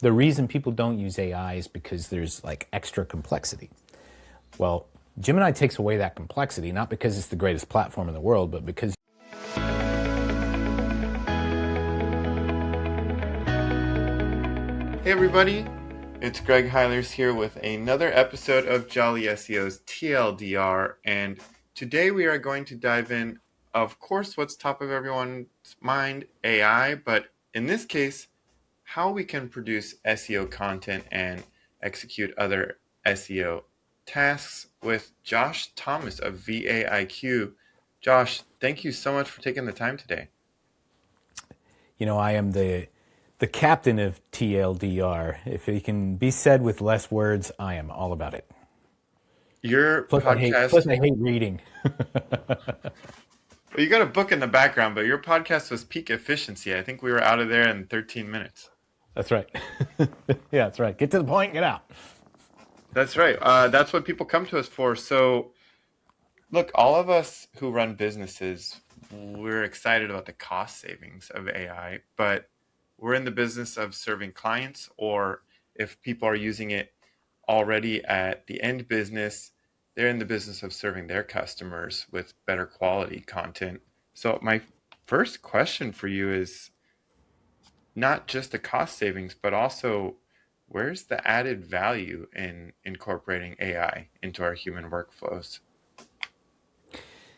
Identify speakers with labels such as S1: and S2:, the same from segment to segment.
S1: The reason people don't use AI is because there's like extra complexity. Well, Gemini takes away that complexity, not because it's the greatest platform in the world, but because
S2: Hey everybody, it's Greg Heilers here with another episode of Jolly SEO's TLDR, and today we are going to dive in, of course, what's top of everyone's mind, AI, but in this case, how we can produce SEO content and execute other SEO tasks with Josh Thomas of VAIQ. Josh, thank you so much for taking the time today.
S1: I am the captain of TLDR. If it can be said with less words, I am all about it.
S2: Your
S1: Plus, I hate
S2: podcast.
S1: plus I hate reading.
S2: Well, you got a book in the background, but your podcast was peak efficiency. I think we were out of there in 13 minutes.
S1: That's right. Yeah, that's right. Get to the point. Get out.
S2: That's right. That's what people come to us for. So, look, all of us who run businesses, we're excited about the cost savings of AI, but we're in the business of serving clients, or if people are using it already at the end business, they're in the business of serving their customers with better quality content. So, my first question for you is, not just the cost savings, but also where's the added value in incorporating AI into our human workflows?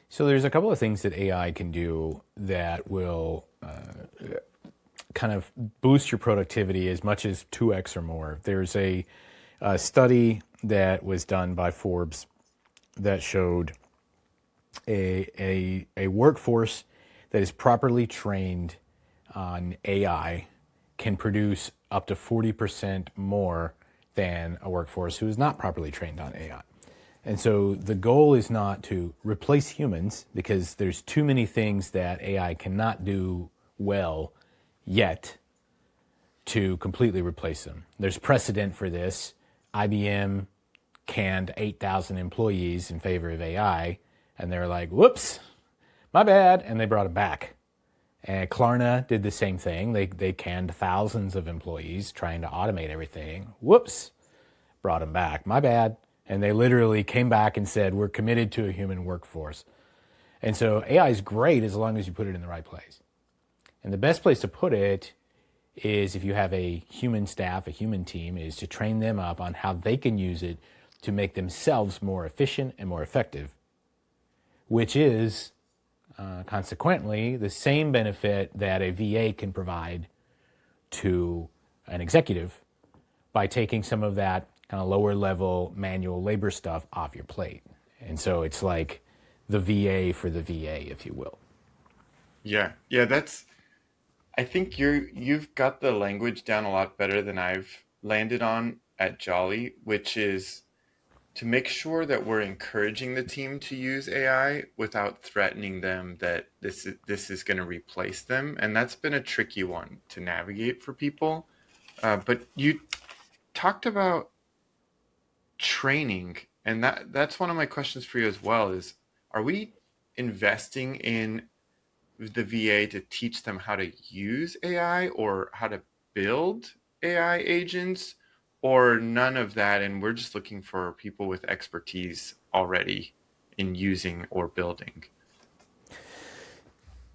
S1: So there's a couple of things that AI can do that will kind of boost your productivity as much as 2x or more. There's a study that was done by Forbes that showed a workforce that is properly trained on AI can produce up to 40% more than a workforce who is not properly trained on AI. And so the goal is not to replace humans, because there's too many things that AI cannot do well yet to completely replace them. There's precedent for this. IBM canned 8,000 employees in favor of AI, and they're like, whoops, my bad, and they brought them back. And Klarna did the same thing. They canned thousands of employees trying to automate everything. Whoops, brought them back. My bad. And they literally came back and said, we're committed to a human workforce. And so AI is great as long as you put it in the right place. And the best place to put it is, if you have a human staff, a human team, is to train them up on how they can use it to make themselves more efficient and more effective, which is consequently the same benefit that a VA can provide to an executive by taking some of that kind of lower level manual labor stuff off your plate. And so it's like the VA for the VA, if you will.
S2: Yeah, that's. I think you've got the language down a lot better than I've landed on at Jolly, which is to make sure that we're encouraging the team to use AI without threatening them that this is going to replace them, and that's been a tricky one to navigate for people. But you talked about training, and that's one of my questions for you as well. Is, are we investing in the VA to teach them how to use AI or how to build AI agents, or none of that, and we're just looking for people with expertise already in using or building?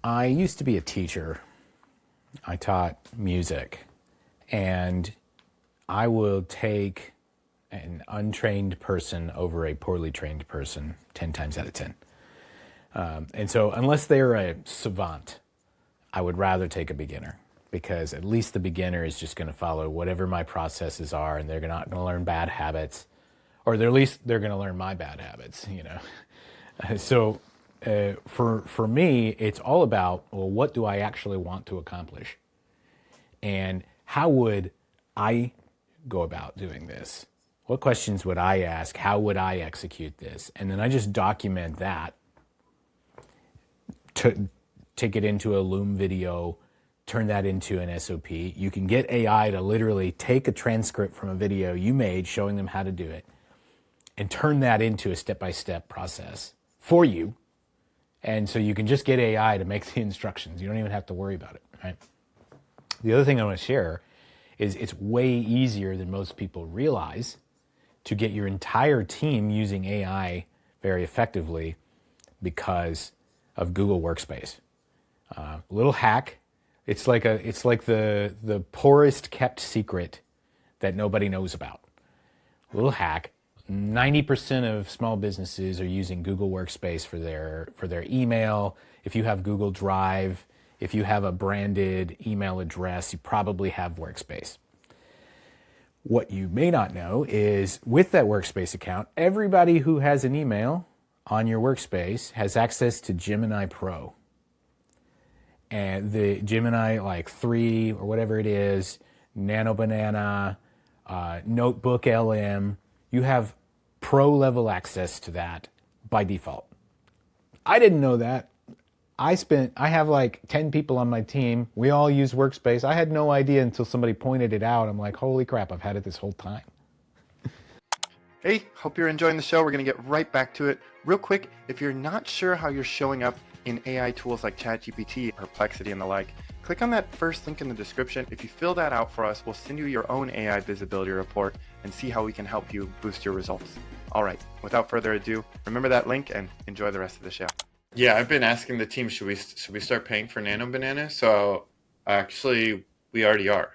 S1: I used to be a teacher. I taught music, and I will take an untrained person over a poorly trained person 10 times out of 10. And so unless they're a savant, I would rather take a beginner, because at least the beginner is just going to follow whatever my processes are, and they're not going to learn bad habits, or at least they're going to learn my bad habits. So for me, it's all about, well, what do I actually want to accomplish? And how would I go about doing this? What questions would I ask? How would I execute this? And then I just document that, to take it into a Loom video, turn that into an SOP. You can get AI to literally take a transcript from a video you made showing them how to do it and turn that into a step-by-step process for you. And so you can just get AI to make the instructions. You don't even have to worry about it, right? The other thing I want to share is it's way easier than most people realize to get your entire team using AI very effectively because of Google Workspace. Little hack. It's like the poorest kept secret that nobody knows about. Little hack. 90% of small businesses are using Google Workspace for their email. If you have Google Drive, if you have a branded email address, you probably have Workspace. What you may not know is with that Workspace account, everybody who has an email on your Workspace has access to Gemini Pro. And the Gemini like 3 or whatever it is, Nano Banana, Notebook LM, you have pro level access to that by default. I didn't know that. I have like 10 people on my team. We all use Workspace. I had no idea until somebody pointed it out. I'm like, holy crap, I've had it this whole time.
S2: Hey, hope you're enjoying the show. We're going to get right back to it. Real quick, if you're not sure how you're showing up in AI tools like ChatGPT, Perplexity, and the like, click on that first link in the description. If you fill that out for us, we'll send you your own AI visibility report and see how we can help you boost your results. All right, without further ado, remember that link and enjoy the rest of the show. Yeah, I've been asking the team, should we start paying for Nano Banana? So actually, we already are.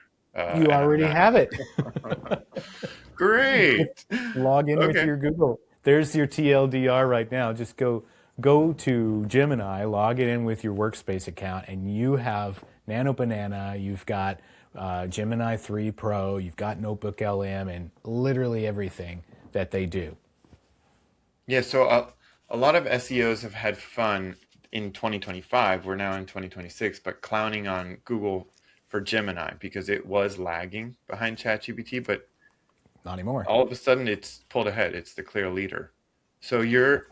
S1: You already have it.
S2: Great.
S1: Log in with your Google. There's your TLDR right now. Just go to Gemini, log it in with your Workspace account, and you have Nano Banana, you've got Gemini 3 Pro, you've got Notebook LM, and literally everything that they do.
S2: Yeah, so a lot of SEOs have had fun in 2025. We're now in 2026, but clowning on Google for Gemini because it was lagging behind ChatGPT, but
S1: not anymore.
S2: All of a sudden, it's pulled ahead. It's the clear leader. So you're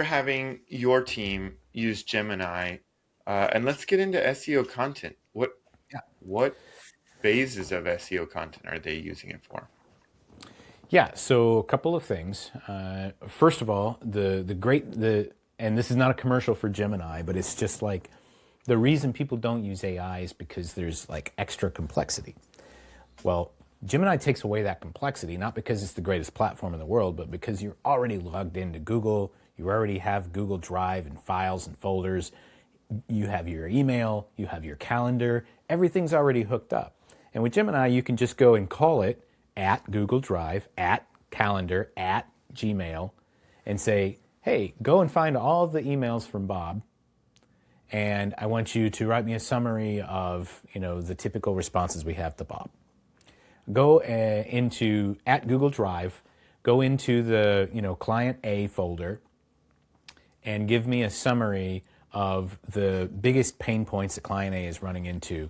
S2: having your team use Gemini, and let's get into SEO content. What phases of SEO content are they using it for?
S1: Yeah, so a couple of things. First of all, and this is not a commercial for Gemini, but it's just like the reason people don't use AI is because there's like extra complexity. Well, Gemini takes away that complexity, not because it's the greatest platform in the world, but because you're already logged into Google, you already have Google Drive and files and folders, you have your email, you have your calendar, everything's already hooked up. And with Gemini, you can just go and call it at Google Drive, at calendar, at Gmail, and say, hey, go and find all of the emails from Bob, and I want you to write me a summary of, the typical responses we have to Bob. Go into at Google Drive, go into the client A folder, and give me a summary of the biggest pain points that client A is running into,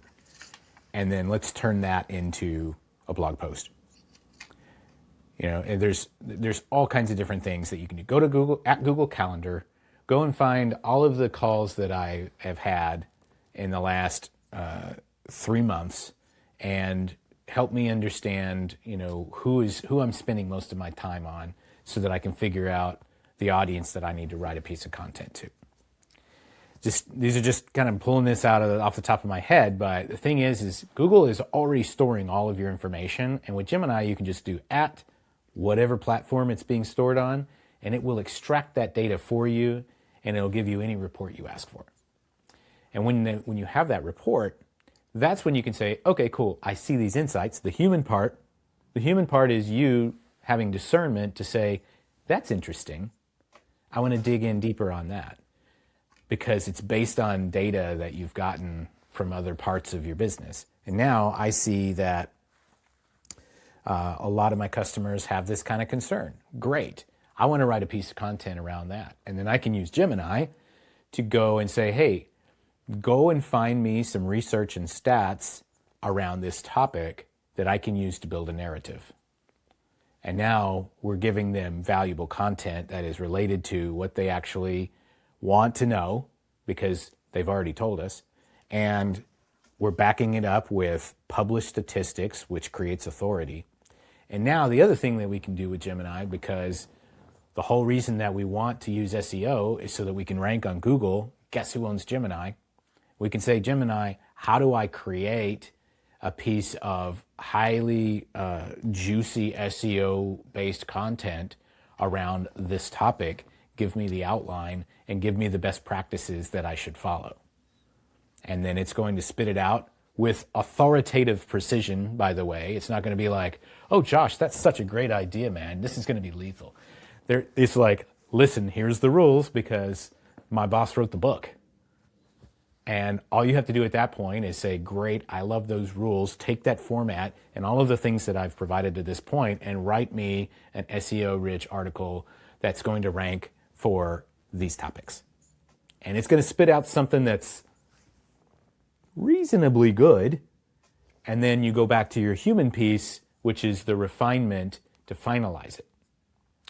S1: and then let's turn that into a blog post. And there's all kinds of different things that you can do. Go to Google Calendar, go and find all of the calls that I have had in the last 3 months, and help me understand, who I'm spending most of my time on, so that I can figure out the audience that I need to write a piece of content to. These are just kind of pulling this off the top of my head, but the thing is Google is already storing all of your information, and with Gemini you can just do at whatever platform it's being stored on, and it will extract that data for you, and it'll give you any report you ask for. And when you have that report, that's when you can say, okay, cool, I see these insights. The human part is you having discernment to say, that's interesting. I want to dig in deeper on that, because it's based on data that you've gotten from other parts of your business. And now I see that a lot of my customers have this kind of concern. Great. I want to write a piece of content around that. And then I can use Gemini to go and say, hey, go and find me some research and stats around this topic that I can use to build a narrative. And now we're giving them valuable content that is related to what they actually want to know, because they've already told us. And we're backing it up with published statistics, which creates authority. And now the other thing that we can do with Gemini, because the whole reason that we want to use SEO is so that we can rank on Google. Guess who owns Gemini? We can say, Gemini, how do I create a piece of highly juicy SEO based content around this topic, give me the outline, and give me the best practices that I should follow. And then it's going to spit it out with authoritative precision, by the way. It's not going to be like, oh, Josh, that's such a great idea, man. This is going to be lethal. It's like, listen, here's the rules because my boss wrote the book. And all you have to do at that point is say, great, I love those rules. Take that format and all of the things that I've provided to this point and write me an SEO-rich article that's going to rank for these topics. And it's going to spit out something that's reasonably good. And then you go back to your human piece, which is the refinement to finalize it.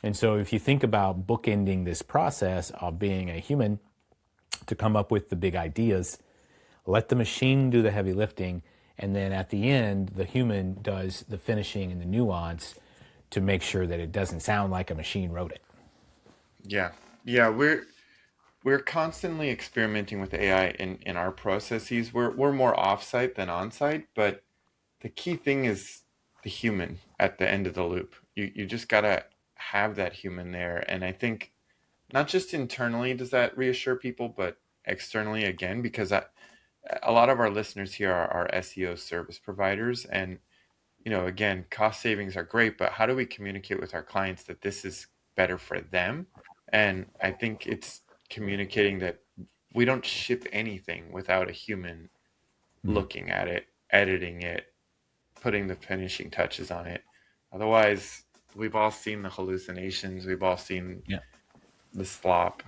S1: And so if you think about bookending this process of being a human to come up with the big ideas, let the machine do the heavy lifting, and then at the end, the human does the finishing and the nuance to make sure that it doesn't sound like a machine wrote it.
S2: Yeah. Yeah, we're constantly experimenting with AI in our processes. We're more offsite than onsite, but the key thing is the human at the end of the loop. You just gotta have that human there. And I think not just internally does that reassure people, but externally again, because a lot of our listeners here are SEO service providers. And, again, cost savings are great, but how do we communicate with our clients that this is better for them? And I think it's communicating that we don't ship anything without a human looking at it, editing it, putting the finishing touches on it. Otherwise, we've all seen the hallucinations. We've all seen
S1: Yeah.
S2: the slop.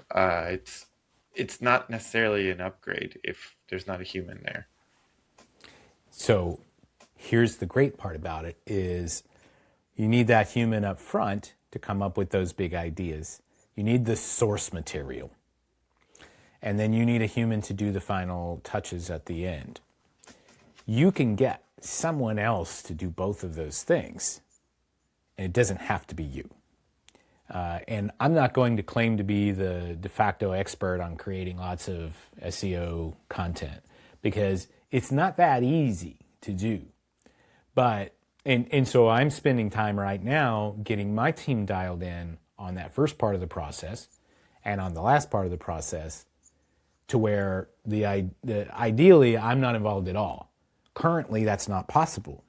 S2: It's not necessarily an upgrade if there's not a human there.
S1: So here's the great part about it is you need that human up front to come up with those big ideas. You need the source material. And then you need a human to do the final touches at the end. You can get someone else to do both of those things, and it doesn't have to be you. And I'm not going to claim to be the de facto expert on creating lots of SEO content because it's not that easy to do. But, and so I'm spending time right now getting my team dialed in on that first part of the process and on the last part of the process to where ideally I'm not involved at all. Currently, that's not possible.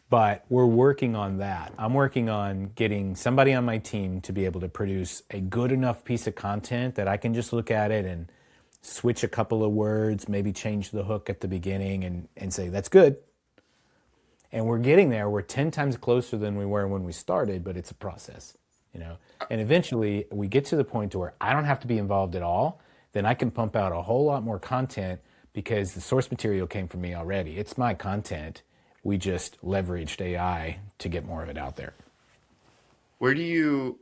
S1: But we're working on that. I'm working on getting somebody on my team to be able to produce a good enough piece of content that I can just look at it and switch a couple of words, maybe change the hook at the beginning and say, that's good. And we're getting there. We're 10 times closer than we were when we started, but it's a process, And eventually we get to the point to where I don't have to be involved at all. Then I can pump out a whole lot more content because the source material came from me already. It's my content. We just leveraged AI to get more of it out there.
S2: Where do you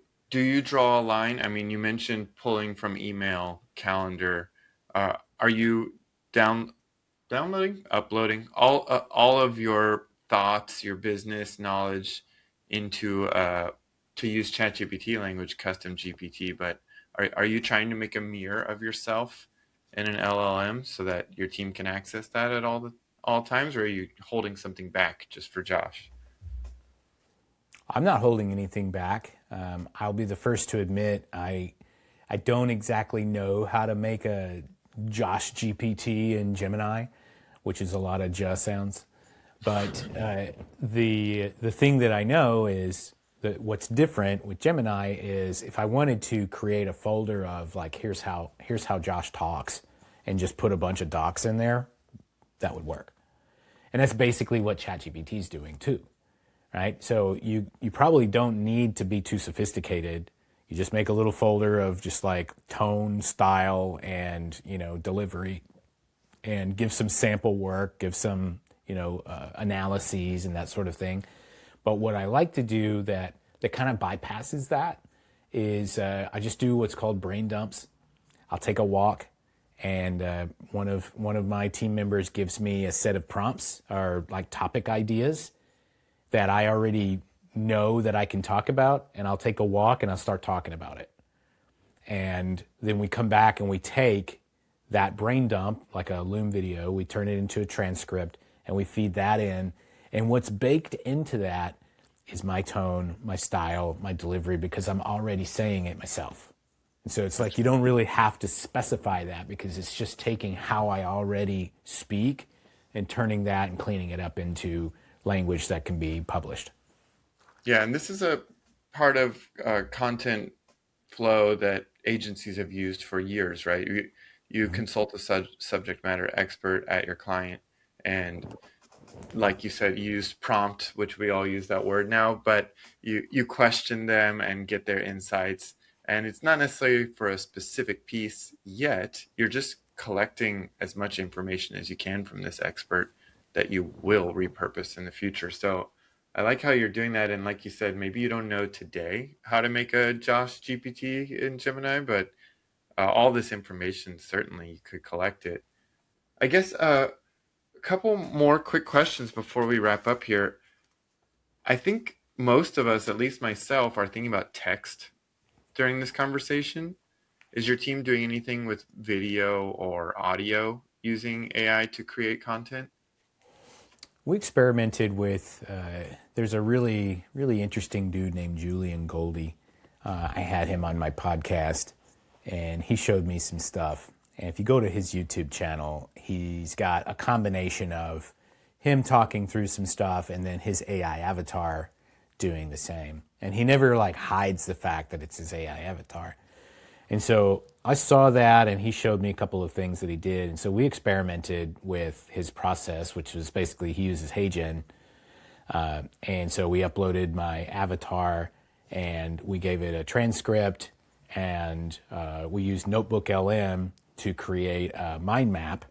S2: draw a line? I mean, you mentioned pulling from email, calendar. Are you downloading, uploading all of your thoughts, your business knowledge into to use ChatGPT language, custom GPT? But are you trying to make a mirror of yourself in an LLM so that your team can access that at all times, or are you holding something back just for Josh?
S1: I'm not holding anything back. I'll be the first to admit I don't exactly know how to make a Josh GPT in Gemini, which is a lot of just sounds. But the thing that I know is that what's different with Gemini is if I wanted to create a folder of like here's how Josh talks and just put a bunch of docs in there, that would work. And that's basically what ChatGPT is doing too, right? So you probably don't need to be too sophisticated. You just make a little folder of just like tone, style, and delivery, and give some sample work, give some analyses and that sort of thing. But what I like to do that kind of bypasses that is I just do what's called brain dumps. I'll take a walk, and one of my team members gives me a set of prompts or like topic ideas that I already know that I can talk about, and I'll take a walk and I'll start talking about it. And then we come back and we take that brain dump, like a Loom video, we turn it into a transcript, and we feed that in. And what's baked into that is my tone, my style, my delivery, because I'm already saying it myself. And so it's like you don't really have to specify that, because it's just taking how I already speak and turning that and cleaning it up into language that can be published.
S2: Yeah, and this is a part of content flow that agencies have used for years, right? You consult a subject matter expert at your client, and like you said, you use prompt, which we all use that word now, but you question them and get their insights. And it's not necessarily for a specific piece yet. You're just collecting as much information as you can from this expert that you will repurpose in the future. So I like how you're doing that. And like you said, maybe you don't know today how to make a Josh GPT in Gemini, but all this information, certainly you could collect it. I guess a couple more quick questions before we wrap up here. I think most of us, at least myself, are thinking about text during this conversation. Is your team doing anything with video or audio using AI to create content?
S1: We experimented with, there's a really, really interesting dude named Julian Goldie. I had him on my podcast, and he showed me some stuff. And if you go to his YouTube channel, he's got a combination of him talking through some stuff and then his AI avatar doing the same. And he never like hides the fact that it's his AI avatar. And so I saw that, and he showed me a couple of things that he did. And so we experimented with his process, which was basically he uses HeyGen. And so we uploaded my avatar, and we gave it a transcript, and we used Notebook LM to create a mind map.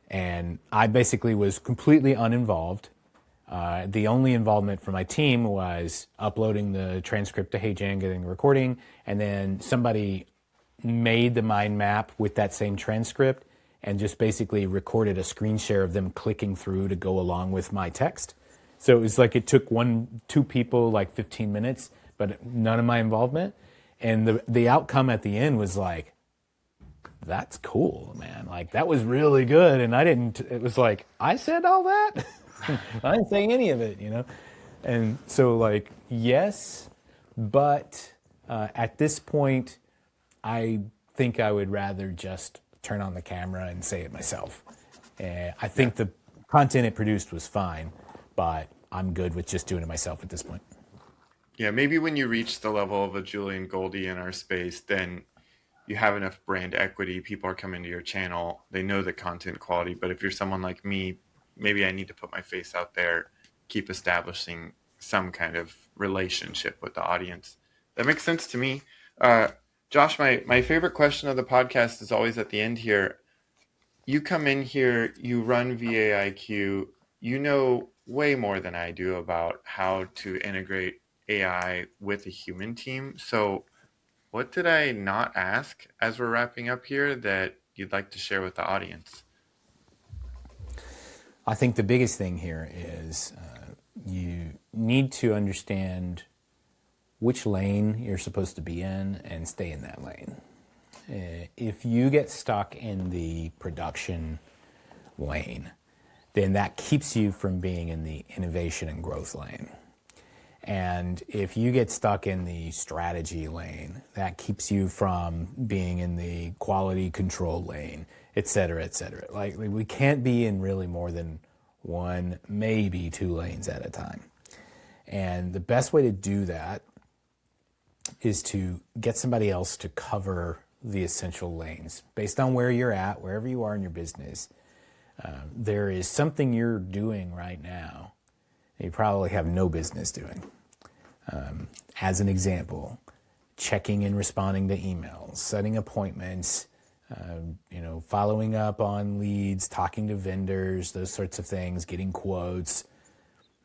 S1: And I basically was completely uninvolved. The only involvement from my team was uploading the transcript to HeyGen, getting the recording, and then somebody made the mind map with that same transcript and just basically recorded a screen share of them clicking through to go along with my text. So it was like it took two people like 15 minutes, but none of my involvement. And the outcome at the end was like, that's cool, man. Like, that was really good. And it was like, I said all that? I didn't say any of it, you know? And so, like, yes, but at this point, I think I would rather just turn on the camera and say it myself. I think the content it produced was fine, but I'm good with just doing it myself at this point.
S2: Yeah, maybe when you reach the level of a Julian Goldie in our space, then you have enough brand equity. People are coming to your channel. They know the content quality. But if you're someone like me, maybe I need to put my face out there, keep establishing some kind of relationship with the audience. That makes sense to me. Josh, my favorite question of the podcast is always at the end here. You come in here, you run VAIQ, you know way more than I do about how to integrate AI with a human team. So what did I not ask as we're wrapping up here that you'd like to share with the audience?
S1: I think the biggest thing here is you need to understand which lane you're supposed to be in and stay in that lane. If you get stuck in the production lane, then that keeps you from being in the innovation and growth lane. And if you get stuck in the strategy lane, that keeps you from being in the quality control lane, et cetera, et cetera. Like, we can't be in really more than one, maybe two lanes at a time. And the best way to do that is to get somebody else to cover the essential lanes. Based on where you're at, wherever you are in your business, there is something you're doing right now that you probably have no business doing. As an example, checking and responding to emails, setting appointments, following up on leads, talking to vendors, those sorts of things, getting quotes.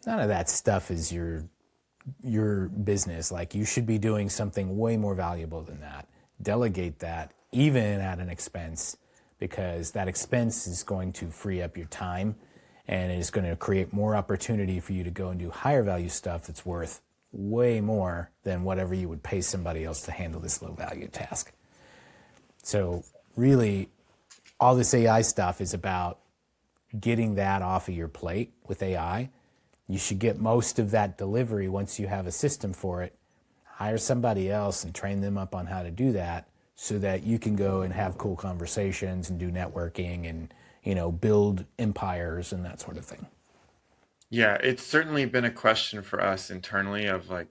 S1: None of that stuff is your business. Like, you should be doing something way more valuable than that. Delegate that, even at an expense, because that expense is going to free up your time, and it is going to create more opportunity for you to go and do higher value stuff that's worth way more than whatever you would pay somebody else to handle this low value task. So really, all this AI stuff is about getting that off of your plate with AI. You should get most of that delivery once you have a system for it. Hire somebody else and train them up on how to do that so that you can go and have cool conversations and do networking and, build empires and that sort of thing.
S2: Yeah, it's certainly been a question for us internally of like,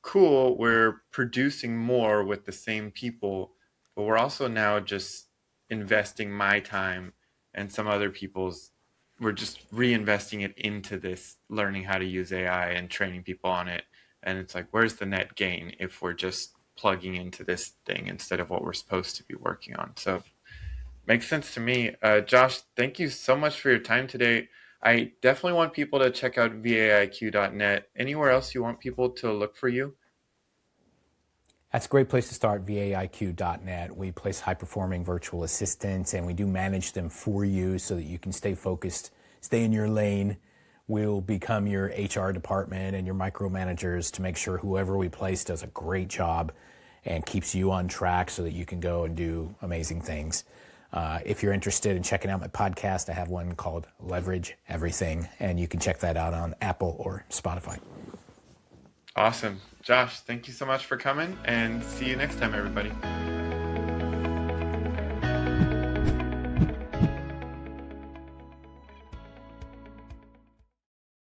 S2: cool, we're producing more with the same people, but we're also now just investing my time and some other people's, we're just reinvesting it into this, learning how to use AI and training people on it. And it's like, where's the net gain if we're just plugging into this thing instead of what we're supposed to be working on? So makes sense to me. Josh, thank you so much for your time today. I definitely want people to check out VAIQ.net. Anywhere else you want people to look for you?
S1: That's a great place to start, VAIQ.net. We place high-performing virtual assistants, and we do manage them for you so that you can stay focused, stay in your lane. We'll become your HR department and your micromanagers to make sure whoever we place does a great job and keeps you on track so that you can go and do amazing things. If you're interested in checking out my podcast, I have one called Leverage Everything, and you can check that out on Apple or Spotify.
S2: Awesome. Josh, thank you so much for coming, and see you next time, everybody.